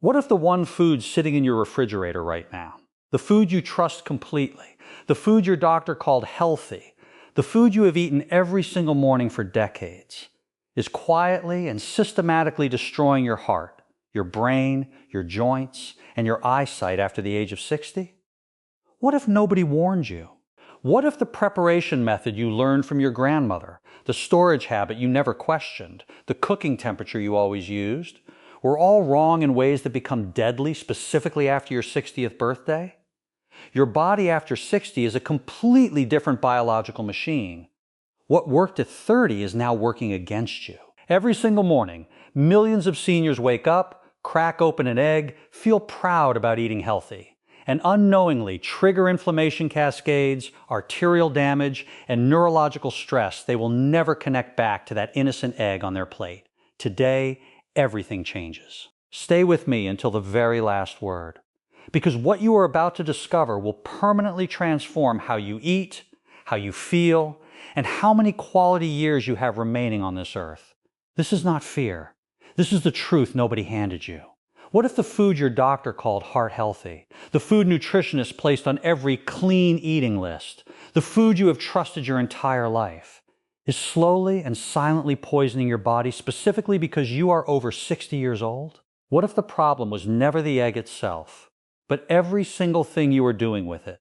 What if the one food sitting in your refrigerator right now, the food you trust completely, the food your doctor called healthy, the food you have eaten every single morning for decades, is quietly and systematically destroying your heart, your brain, your joints, and your eyesight after the age of 60? What if nobody warned you? What if the preparation method you learned from your grandmother, the storage habit you never questioned, the cooking temperature you always used, were all wrong in ways that become deadly specifically after your 60th birthday? Your body after 60 is a completely different biological machine. What worked at 30 is now working against you. Every single morning, millions of seniors wake up, crack open an egg, feel proud about eating healthy, and unknowingly trigger inflammation cascades, arterial damage, and neurological stress they will never connect back to that innocent egg on their plate. Today, everything changes. Stay with me until the very last word, because what you are about to discover will permanently transform how you eat, how you feel, and how many quality years you have remaining on this earth. This is not fear. This is the truth nobody handed you. What if the food your doctor called heart healthy, the food nutritionists placed on every clean eating list, the food you have trusted your entire life, is slowly and silently poisoning your body specifically because you are over 60 years old? What if the problem was never the egg itself, but every single thing you are doing with it?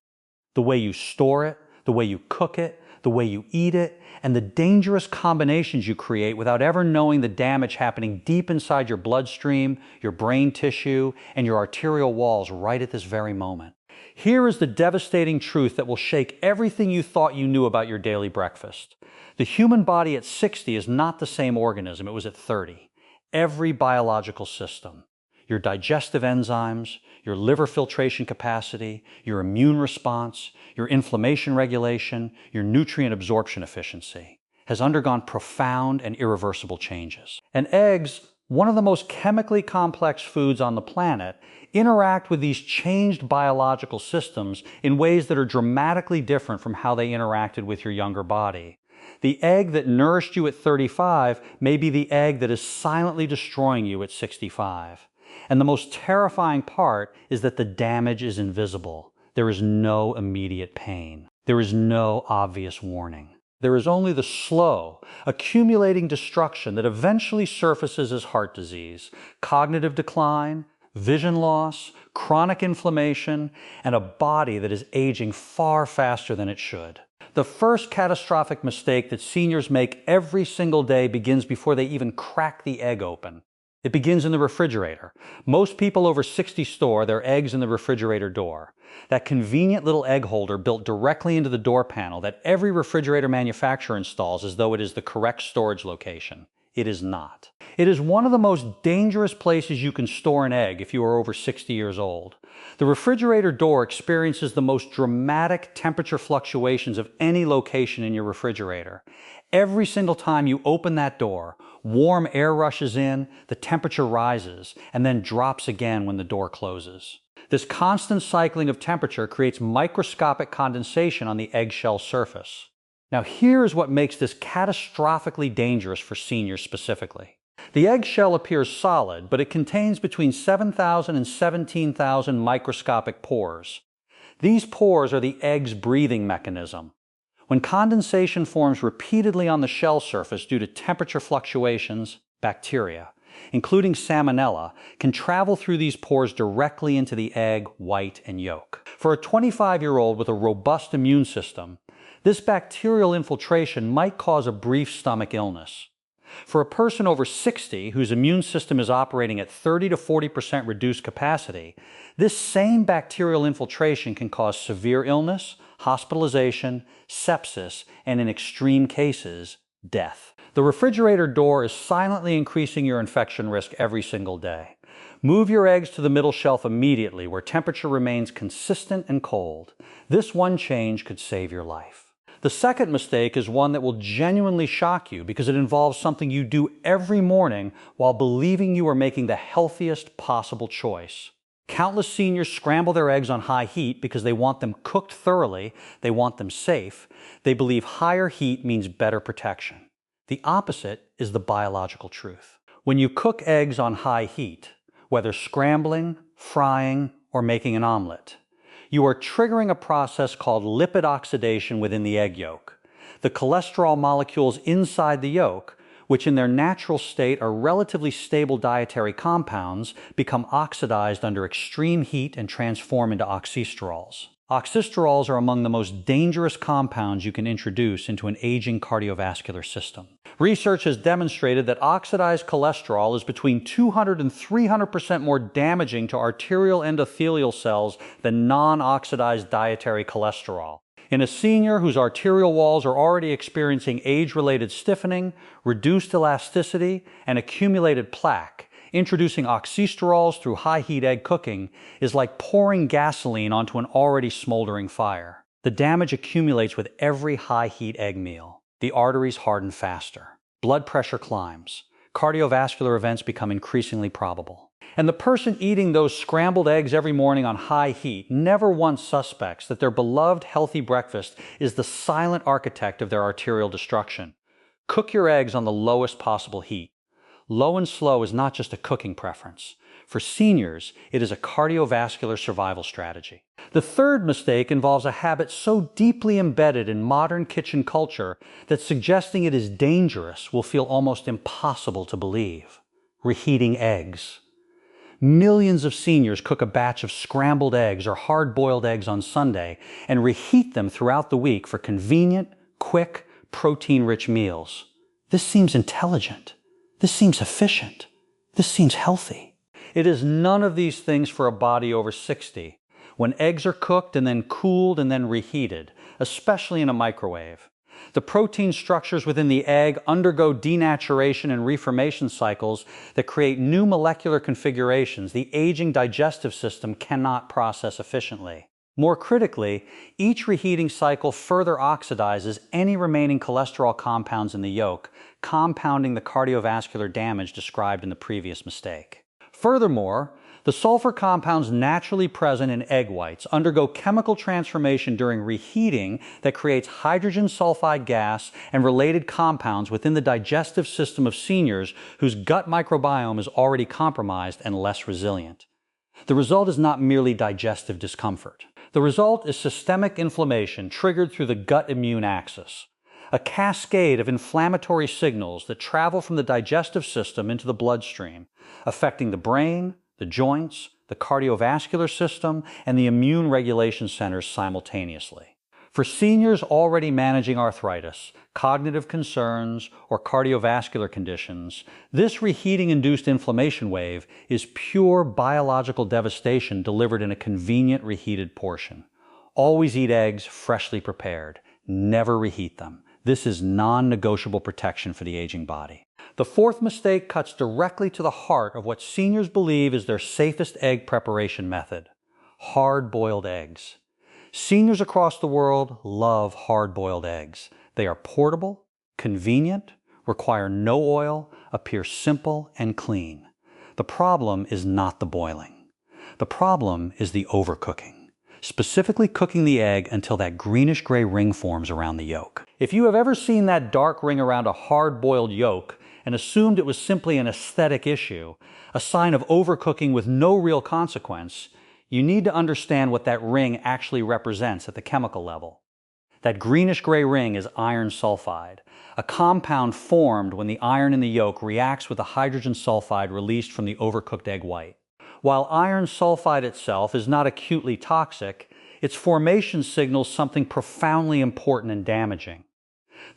The way you store it, the way you cook it, the way you eat it, and the dangerous combinations you create without ever knowing the damage happening deep inside your bloodstream, your brain tissue, and your arterial walls right at this very moment. Here is the devastating truth that will shake everything you thought you knew about your daily breakfast. The human body at 60 is not the same organism it was at 30. Every biological system, your digestive enzymes, your liver filtration capacity, your immune response, your inflammation regulation, your nutrient absorption efficiency, has undergone profound and irreversible changes. And eggs, one of the most chemically complex foods on the planet, interact with these changed biological systems in ways that are dramatically different from how they interacted with your younger body. The egg that nourished you at 35 may be the egg that is silently destroying you at 65. And the most terrifying part is that the damage is invisible. There is no immediate pain. There is no obvious warning. There is only the slow, accumulating destruction that eventually surfaces as heart disease, cognitive decline, vision loss, chronic inflammation, and a body that is aging far faster than it should. The first catastrophic mistake that seniors make every single day begins before they even crack the egg open. It begins in the refrigerator. Most people over 60 store their eggs in the refrigerator door. That convenient little egg holder built directly into the door panel that every refrigerator manufacturer installs as though it is the correct storage location. It is not. It is one of the most dangerous places you can store an egg if you are over 60 years old. The refrigerator door experiences the most dramatic temperature fluctuations of any location in your refrigerator. Every single time you open that door, warm air rushes in, the temperature rises, and then drops again when the door closes. This constant cycling of temperature creates microscopic condensation on the eggshell surface. Now here is what makes this catastrophically dangerous for seniors specifically. The eggshell appears solid, but it contains between 7,000 and 17,000 microscopic pores. These pores are the egg's breathing mechanism. When condensation forms repeatedly on the shell surface due to temperature fluctuations, bacteria, including Salmonella, can travel through these pores directly into the egg, white, and yolk. For a 25-year-old with a robust immune system, this bacterial infiltration might cause a brief stomach illness. For a person over 60 whose immune system is operating at 30 to 40% reduced capacity, this same bacterial infiltration can cause severe illness, hospitalization, sepsis, and in extreme cases, death. The refrigerator door is silently increasing your infection risk every single day. Move your eggs to the middle shelf immediately where temperature remains consistent and cold. This one change could save your life. The second mistake is one that will genuinely shock you because it involves something you do every morning while believing you are making the healthiest possible choice. Countless seniors scramble their eggs on high heat because they want them cooked thoroughly, they want them safe, they believe higher heat means better protection. The opposite is the biological truth. When you cook eggs on high heat, whether scrambling, frying, or making an omelet. You are triggering a process called lipid oxidation within the egg yolk. The cholesterol molecules inside the yolk, which in their natural state are relatively stable dietary compounds, become oxidized under extreme heat and transform into oxysterols. Oxysterols are among the most dangerous compounds you can introduce into an aging cardiovascular system. Research has demonstrated that oxidized cholesterol is between 200 and 300% more damaging to arterial endothelial cells than non-oxidized dietary cholesterol. In a senior whose arterial walls are already experiencing age-related stiffening, reduced elasticity, and accumulated plaque, introducing oxysterols through high-heat egg cooking is like pouring gasoline onto an already smoldering fire. The damage accumulates with every high-heat egg meal. The arteries harden faster. Blood pressure climbs. Cardiovascular events become increasingly probable. And the person eating those scrambled eggs every morning on high heat never once suspects that their beloved healthy breakfast is the silent architect of their arterial destruction. Cook your eggs on the lowest possible heat. Low and slow is not just a cooking preference. For seniors, it is a cardiovascular survival strategy. The third mistake involves a habit so deeply embedded in modern kitchen culture that suggesting it is dangerous will feel almost impossible to believe. Reheating eggs. Millions of seniors cook a batch of scrambled eggs or hard-boiled eggs on Sunday and reheat them throughout the week for convenient, quick, protein-rich meals. This seems intelligent. This seems efficient. This seems healthy. It is none of these things for a body over 60. When eggs are cooked and then cooled and then reheated, especially in a microwave, the protein structures within the egg undergo denaturation and reformation cycles that create new molecular configurations the aging digestive system cannot process efficiently. More critically, each reheating cycle further oxidizes any remaining cholesterol compounds in the yolk, compounding the cardiovascular damage described in the previous mistake. Furthermore, the sulfur compounds naturally present in egg whites undergo chemical transformation during reheating that creates hydrogen sulfide gas and related compounds within the digestive system of seniors whose gut microbiome is already compromised and less resilient. The result is not merely digestive discomfort. The result is systemic inflammation triggered through the gut immune axis, a cascade of inflammatory signals that travel from the digestive system into the bloodstream, affecting the brain, the joints, the cardiovascular system, and the immune regulation centers simultaneously. For seniors already managing arthritis, cognitive concerns, or cardiovascular conditions, this reheating-induced inflammation wave is pure biological devastation delivered in a convenient reheated portion. Always eat eggs freshly prepared. Never reheat them. This is non-negotiable protection for the aging body. The fourth mistake cuts directly to the heart of what seniors believe is their safest egg preparation method: hard-boiled eggs. Seniors across the world love hard-boiled eggs. They are portable, convenient, require no oil, appear simple and clean. The problem is not the boiling. The problem is the overcooking, specifically cooking the egg until that greenish-gray ring forms around the yolk. If you have ever seen that dark ring around a hard-boiled yolk and assumed it was simply an aesthetic issue, a sign of overcooking with no real consequence, you need to understand what that ring actually represents at the chemical level. That greenish-gray ring is iron sulfide, a compound formed when the iron in the yolk reacts with the hydrogen sulfide released from the overcooked egg white. While iron sulfide itself is not acutely toxic, its formation signals something profoundly important and damaging: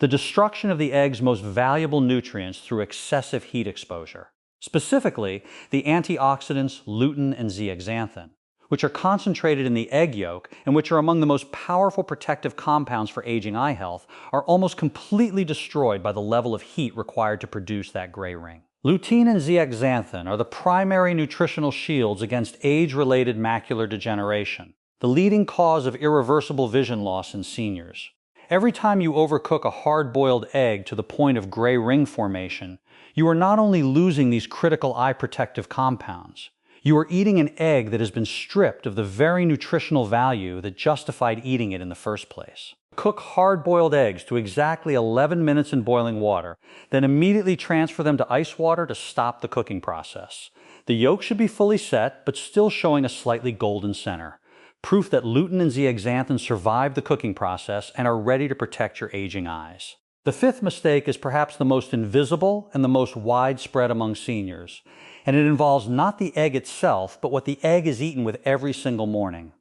the destruction of the egg's most valuable nutrients through excessive heat exposure, specifically the antioxidants lutein and zeaxanthin, which are concentrated in the egg yolk and which are among the most powerful protective compounds for aging eye health, are almost completely destroyed by the level of heat required to produce that gray ring. Lutein and zeaxanthin are the primary nutritional shields against age-related macular degeneration, the leading cause of irreversible vision loss in seniors. Every time you overcook a hard-boiled egg to the point of gray ring formation, you are not only losing these critical eye protective compounds, you are eating an egg that has been stripped of the very nutritional value that justified eating it in the first place. Cook hard-boiled eggs to exactly 11 minutes in boiling water, then immediately transfer them to ice water to stop the cooking process. The yolk should be fully set, but still showing a slightly golden center, proof that lutein and zeaxanthin survived the cooking process and are ready to protect your aging eyes. The fifth mistake is perhaps the most invisible and the most widespread among seniors, and it involves not the egg itself, but what the egg is eaten with every single morning.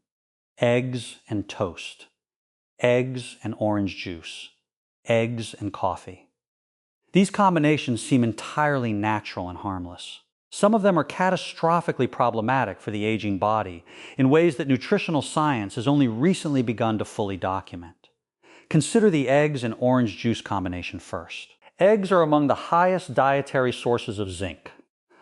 Eggs and toast. Eggs and orange juice. Eggs and coffee. These combinations seem entirely natural and harmless. Some of them are catastrophically problematic for the aging body in ways that nutritional science has only recently begun to fully document. Consider the eggs and orange juice combination first. Eggs are among the highest dietary sources of zinc,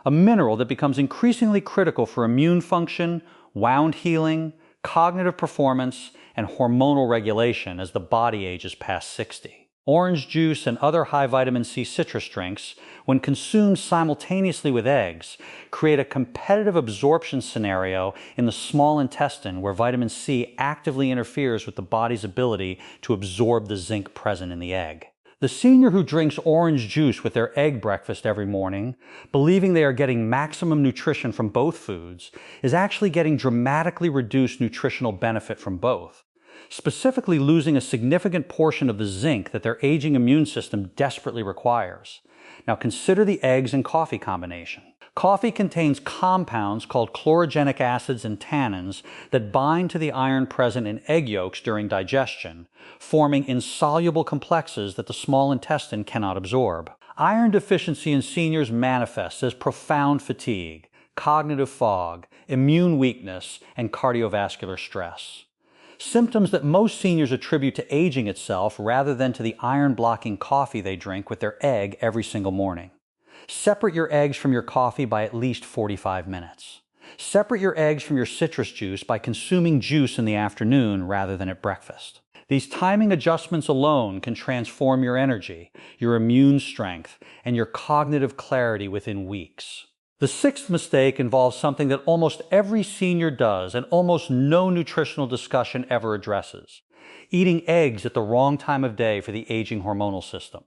a mineral that becomes increasingly critical for immune function, wound healing, cognitive performance, and hormonal regulation as the body ages past 60. Orange juice and other high vitamin C citrus drinks, when consumed simultaneously with eggs, create a competitive absorption scenario in the small intestine where vitamin C actively interferes with the body's ability to absorb the zinc present in the egg. The senior who drinks orange juice with their egg breakfast every morning, believing they are getting maximum nutrition from both foods, is actually getting dramatically reduced nutritional benefit from both, specifically losing a significant portion of the zinc that their aging immune system desperately requires. Now consider the eggs and coffee combination. Coffee contains compounds called chlorogenic acids and tannins that bind to the iron present in egg yolks during digestion, forming insoluble complexes that the small intestine cannot absorb. Iron deficiency in seniors manifests as profound fatigue, cognitive fog, immune weakness, and cardiovascular stress. Symptoms that most seniors attribute to aging itself rather than to the iron-blocking coffee they drink with their egg every single morning. Separate your eggs from your coffee by at least 45 minutes. Separate your eggs from your citrus juice by consuming juice in the afternoon rather than at breakfast. These timing adjustments alone can transform your energy, your immune strength, and your cognitive clarity within weeks. The sixth mistake involves something that almost every senior does and almost no nutritional discussion ever addresses: eating eggs at the wrong time of day for the aging hormonal system.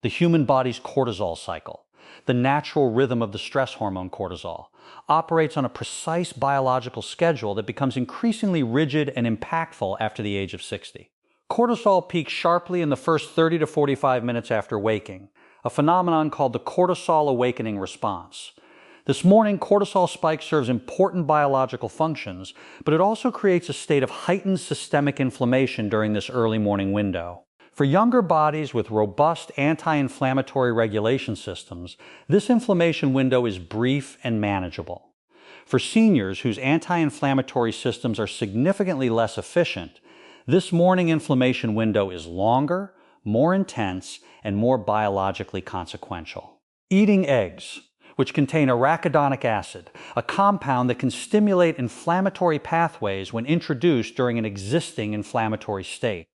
The human body's cortisol cycle, the natural rhythm of the stress hormone cortisol, operates on a precise biological schedule that becomes increasingly rigid and impactful after the age of 60. Cortisol peaks sharply in the first 30 to 45 minutes after waking, a phenomenon called the cortisol awakening response. This morning, cortisol spike serves important biological functions, but it also creates a state of heightened systemic inflammation during this early morning window. For younger bodies with robust anti-inflammatory regulation systems, this inflammation window is brief and manageable. For seniors whose anti-inflammatory systems are significantly less efficient, this morning inflammation window is longer, more intense, and more biologically consequential. Eating eggs, which contain arachidonic acid, a compound that can stimulate inflammatory pathways when introduced during an existing inflammatory state.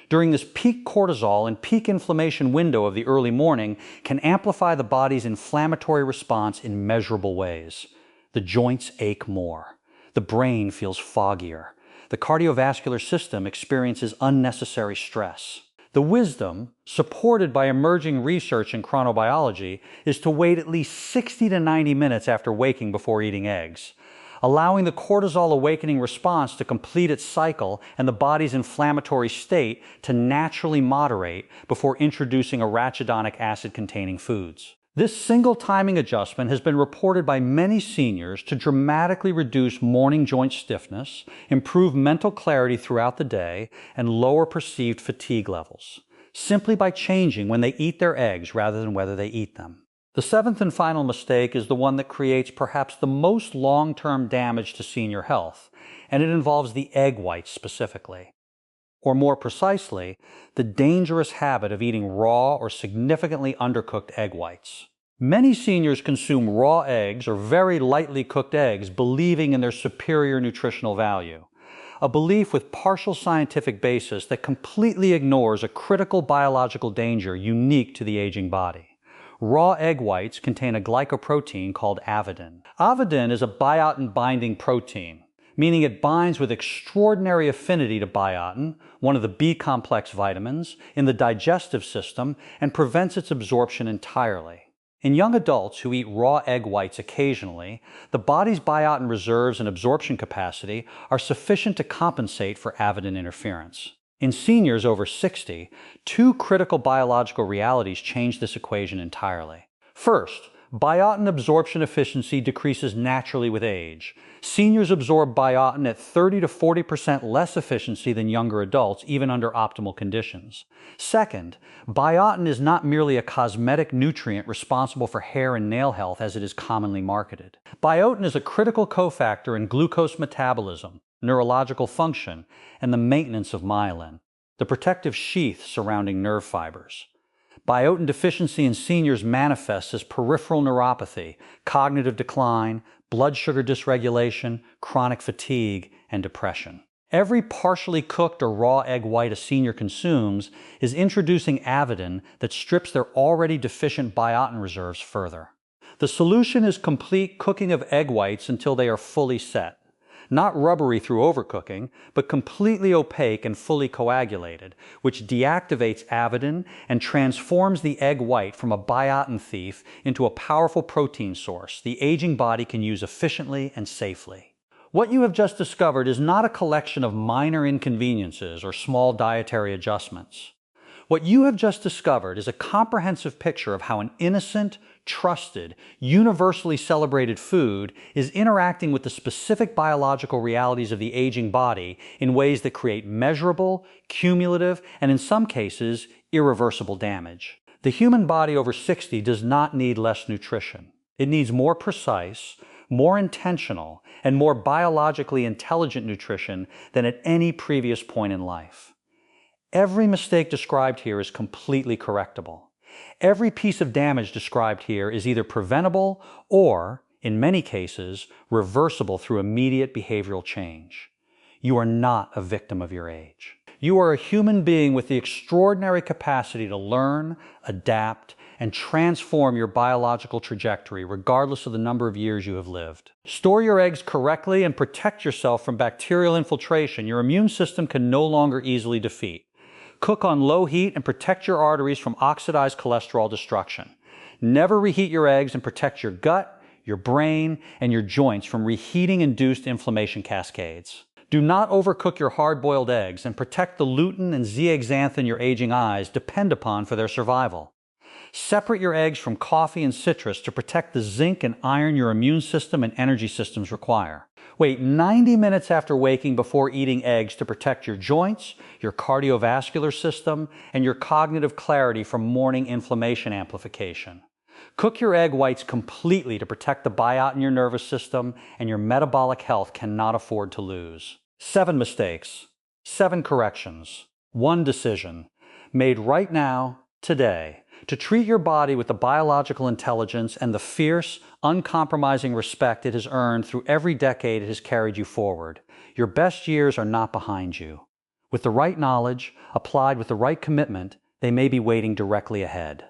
During this peak cortisol and peak inflammation window of the early morning can amplify the body's inflammatory response in measurable ways. The joints ache more. The brain feels foggier. The cardiovascular system experiences unnecessary stress. The wisdom, supported by emerging research in chronobiology, is to wait at least 60 to 90 minutes after waking before eating eggs, allowing the cortisol awakening response to complete its cycle and the body's inflammatory state to naturally moderate before introducing arachidonic acid-containing foods. This single timing adjustment has been reported by many seniors to dramatically reduce morning joint stiffness, improve mental clarity throughout the day, and lower perceived fatigue levels, simply by changing when they eat their eggs rather than whether they eat them. The seventh and final mistake is the one that creates perhaps the most long-term damage to senior health, and it involves the egg whites specifically. Or more precisely, the dangerous habit of eating raw or significantly undercooked egg whites. Many seniors consume raw eggs or very lightly cooked eggs believing in their superior nutritional value, a belief with partial scientific basis that completely ignores a critical biological danger unique to the aging body. Raw egg whites contain a glycoprotein called avidin. Avidin is a biotin-binding protein, meaning it binds with extraordinary affinity to biotin, one of the B-complex vitamins, in the digestive system and prevents its absorption entirely. In young adults who eat raw egg whites occasionally, the body's biotin reserves and absorption capacity are sufficient to compensate for avidin interference. In seniors over 60, two critical biological realities change this equation entirely. First, biotin absorption efficiency decreases naturally with age. Seniors absorb biotin at 30 to 40% less efficiency than younger adults, even under optimal conditions. Second, biotin is not merely a cosmetic nutrient responsible for hair and nail health as it is commonly marketed. Biotin is a critical cofactor in glucose metabolism, neurological function, and the maintenance of myelin, the protective sheath surrounding nerve fibers. Biotin deficiency in seniors manifests as peripheral neuropathy, cognitive decline, blood sugar dysregulation, chronic fatigue, and depression. Every partially cooked or raw egg white a senior consumes is introducing avidin that strips their already deficient biotin reserves further. The solution is complete cooking of egg whites until they are fully set. Not rubbery through overcooking, but completely opaque and fully coagulated, which deactivates avidin and transforms the egg white from a biotin thief into a powerful protein source the aging body can use efficiently and safely. What you have just discovered is not a collection of minor inconveniences or small dietary adjustments. What you have just discovered is a comprehensive picture of how an innocent, trusted, universally celebrated food is interacting with the specific biological realities of the aging body in ways that create measurable, cumulative, and in some cases, irreversible damage. The human body over 60 does not need less nutrition. It needs more precise, more intentional, and more biologically intelligent nutrition than at any previous point in life. Every mistake described here is completely correctable. Every piece of damage described here is either preventable or, in many cases, reversible through immediate behavioral change. You are not a victim of your age. You are a human being with the extraordinary capacity to learn, adapt, and transform your biological trajectory regardless of the number of years you have lived. Store your eggs correctly and protect yourself from bacterial infiltration your immune system can no longer easily defeat. Cook on low heat and protect your arteries from oxidized cholesterol destruction. Never reheat your eggs and protect your gut, your brain, and your joints from reheating-induced inflammation cascades. Do not overcook your hard-boiled eggs and protect the lutein and zeaxanthin your aging eyes depend upon for their survival. Separate your eggs from coffee and citrus to protect the zinc and iron your immune system and energy systems require. Wait 90 minutes after waking before eating eggs to protect your joints, your cardiovascular system, and your cognitive clarity from morning inflammation amplification. Cook your egg whites completely to protect the biotin in your nervous system, and your metabolic health cannot afford to lose. 7 mistakes, 7 corrections, 1 decision, made right now, today, to treat your body with the biological intelligence and the fierce, uncompromising respect it has earned through every decade it has carried you forward. Your best years are not behind you. With the right knowledge, applied with the right commitment, they may be waiting directly ahead.